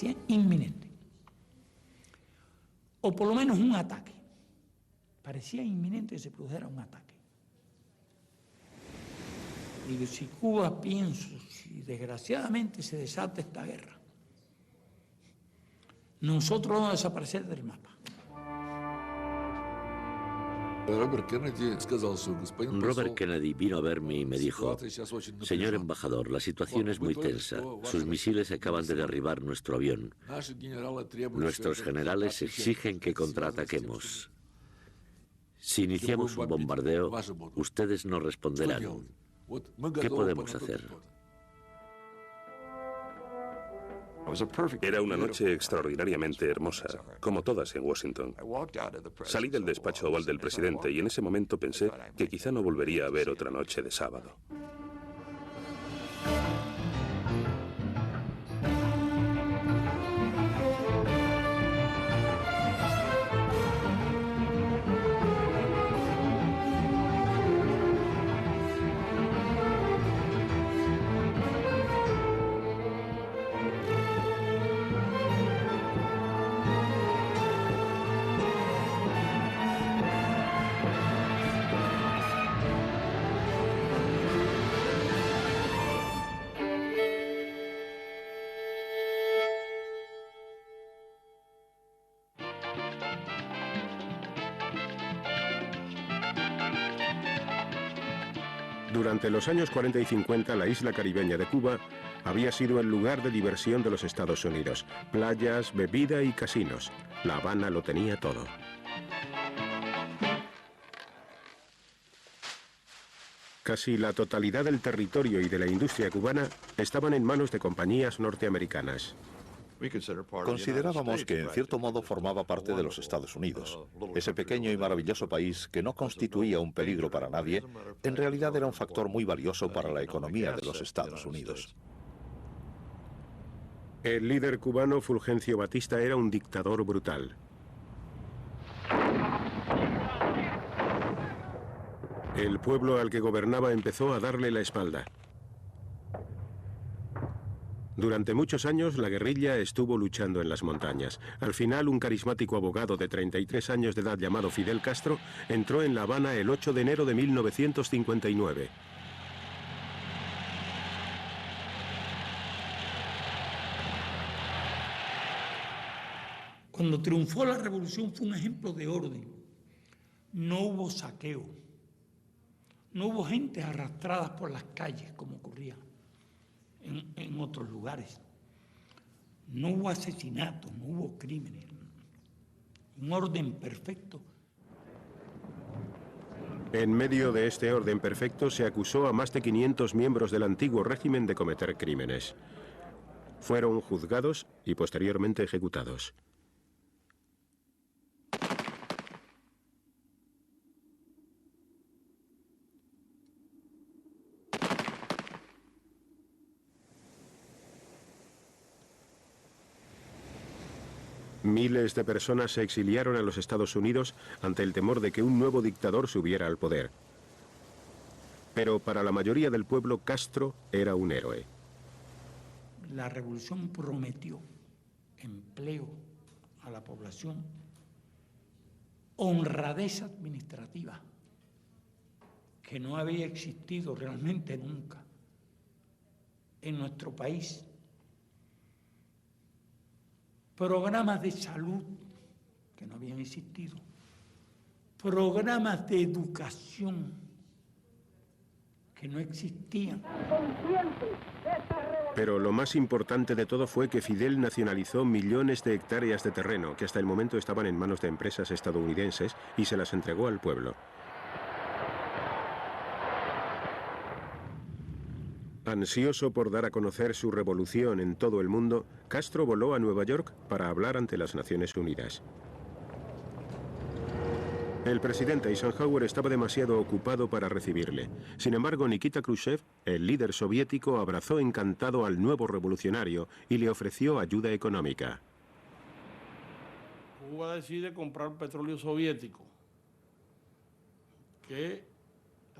parecía inminente. O por lo menos un ataque. Parecía inminente que se produjera un ataque. Digo, si Cuba, pienso, si desgraciadamente se desata esta guerra, nosotros vamos a desaparecer del mapa. Robert Kennedy vino a verme y me dijo: señor embajador, la situación es muy tensa. Sus misiles acaban de derribar nuestro avión. Nuestros generales exigen que contraataquemos. Si iniciamos un bombardeo, ustedes no responderán. ¿Qué podemos hacer? Era una noche extraordinariamente hermosa, como todas en Washington. Salí del despacho oval del presidente y en ese momento pensé que quizá no volvería a ver otra noche de sábado. Durante los años 40 y 50, la isla caribeña de Cuba había sido el lugar de diversión de los Estados Unidos. Playas, bebida y casinos. La Habana lo tenía todo. Casi la totalidad del territorio y de la industria cubana estaban en manos de compañías norteamericanas. Considerábamos que en cierto modo formaba parte de los Estados Unidos. Ese pequeño y maravilloso país que no constituía un peligro para nadie, en realidad era un factor muy valioso para la economía de los Estados Unidos. El líder cubano Fulgencio Batista era un dictador brutal. El pueblo al que gobernaba empezó a darle la espalda. Durante muchos años la guerrilla estuvo luchando en las montañas. Al final, un carismático abogado de 33 años de edad llamado Fidel Castro entró en La Habana el 8 de enero de 1959. Cuando triunfó la revolución fue un ejemplo de orden. No hubo saqueo. No hubo gente arrastrada por las calles como ocurría en otros lugares. No hubo asesinatos, no hubo crímenes. Un orden perfecto. En medio de este orden perfecto se acusó a más de 500 miembros del antiguo régimen de cometer crímenes. Fueron juzgados y posteriormente ejecutados. Miles de personas se exiliaron a los Estados Unidos ante el temor de que un nuevo dictador subiera al poder. Pero para la mayoría del pueblo, Castro era un héroe. La revolución prometió empleo a la población, honradez administrativa, que no había existido realmente nunca en nuestro país. Programas de salud que no habían existido, programas de educación que no existían. Pero lo más importante de todo fue que Fidel nacionalizó millones de hectáreas de terreno que hasta el momento estaban en manos de empresas estadounidenses y se las entregó al pueblo. Ansioso por dar a conocer su revolución en todo el mundo, Castro voló a Nueva York para hablar ante las Naciones Unidas. El presidente Eisenhower estaba demasiado ocupado para recibirle. Sin embargo, Nikita Khrushchev, el líder soviético, abrazó encantado al nuevo revolucionario y le ofreció ayuda económica. Cuba decide comprar petróleo soviético, que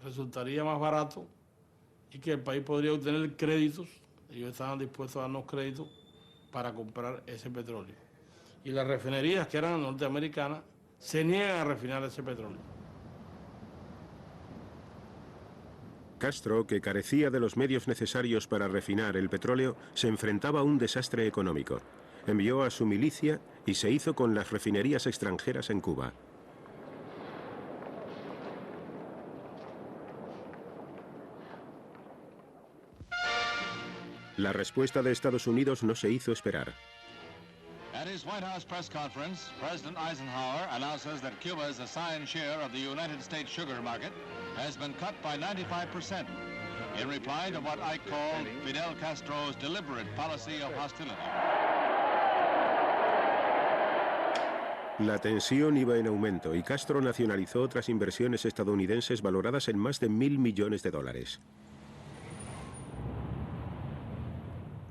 resultaría más barato y que el país podría obtener créditos. Ellos estaban dispuestos a darnos créditos para comprar ese petróleo. Y las refinerías que eran norteamericanas se niegan a refinar ese petróleo. Castro, que carecía de los medios necesarios para refinar el petróleo, se enfrentaba a un desastre económico. Envió a su milicia y se hizo con las refinerías extranjeras en Cuba. La respuesta de Estados Unidos no se hizo esperar. At his White House press conference, President Eisenhower announces that Cuba's assigned share of the United States sugar market has been cut by 95%, in reply to what I call Fidel Castro's deliberate policy of hostility. La tensión iba en aumento y Castro nacionalizó otras inversiones estadounidenses valoradas en más de $1.000 millones.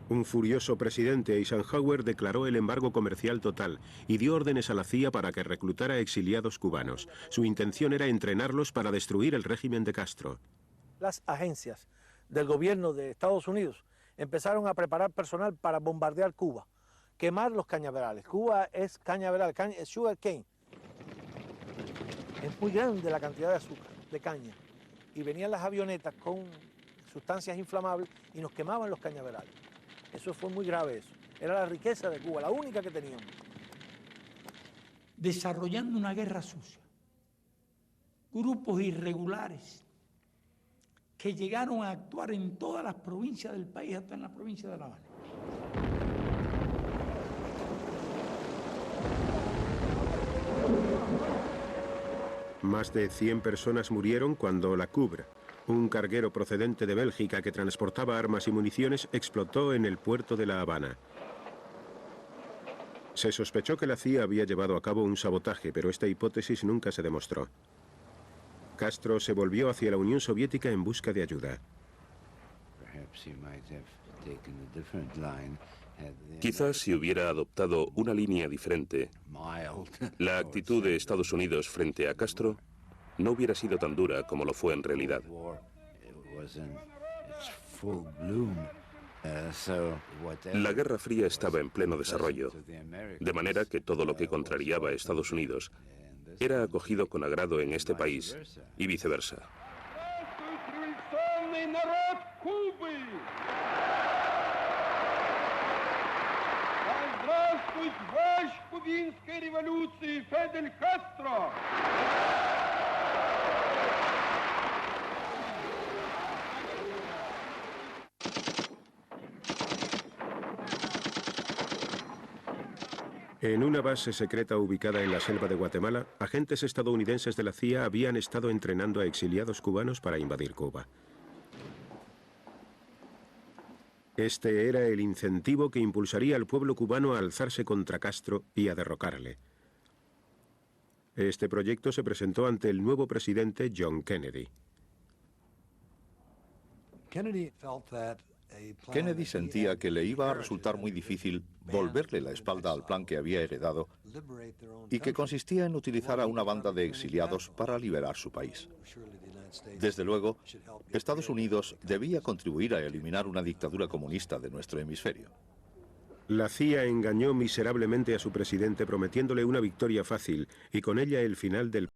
Un furioso presidente, Eisenhower, declaró el embargo comercial total y dio órdenes a la CIA para que reclutara exiliados cubanos. Su intención era entrenarlos para destruir el régimen de Castro. Las agencias del gobierno de Estados Unidos empezaron a preparar personal para bombardear Cuba, quemar los cañaverales. Cuba es cañaveral, es sugar cane. Es muy grande la cantidad de azúcar, de caña. Y venían las avionetas con sustancias inflamables y nos quemaban los cañaverales. Eso fue muy grave eso. Era la riqueza de Cuba, la única que teníamos. Desarrollando una guerra sucia. Grupos irregulares que llegaron a actuar en todas las provincias del país, hasta en la provincia de La Habana. Más de 100 personas murieron cuando la Cubra, un carguero procedente de Bélgica que transportaba armas y municiones, explotó en el puerto de La Habana. Se sospechó que la CIA había llevado a cabo un sabotaje, pero esta hipótesis nunca se demostró. Castro se volvió hacia la Unión Soviética en busca de ayuda. Quizás si hubiera adoptado una línea diferente, la actitud de Estados Unidos frente a Castro no hubiera sido tan dura como lo fue en realidad. La Guerra Fría estaba en pleno desarrollo, de manera que todo lo que contrariaba a Estados Unidos era acogido con agrado en este país y viceversa. En una base secreta ubicada en la selva de Guatemala, agentes estadounidenses de la CIA habían estado entrenando a exiliados cubanos para invadir Cuba. Este era el incentivo que impulsaría al pueblo cubano a alzarse contra Castro y a derrocarle. Este proyecto se presentó ante el nuevo presidente John Kennedy. Kennedy sentía que le iba a resultar muy difícil volverle la espalda al plan que había heredado y que consistía en utilizar a una banda de exiliados para liberar su país. Desde luego, Estados Unidos debía contribuir a eliminar una dictadura comunista de nuestro hemisferio. La CIA engañó miserablemente a su presidente prometiéndole una victoria fácil y con ella el final del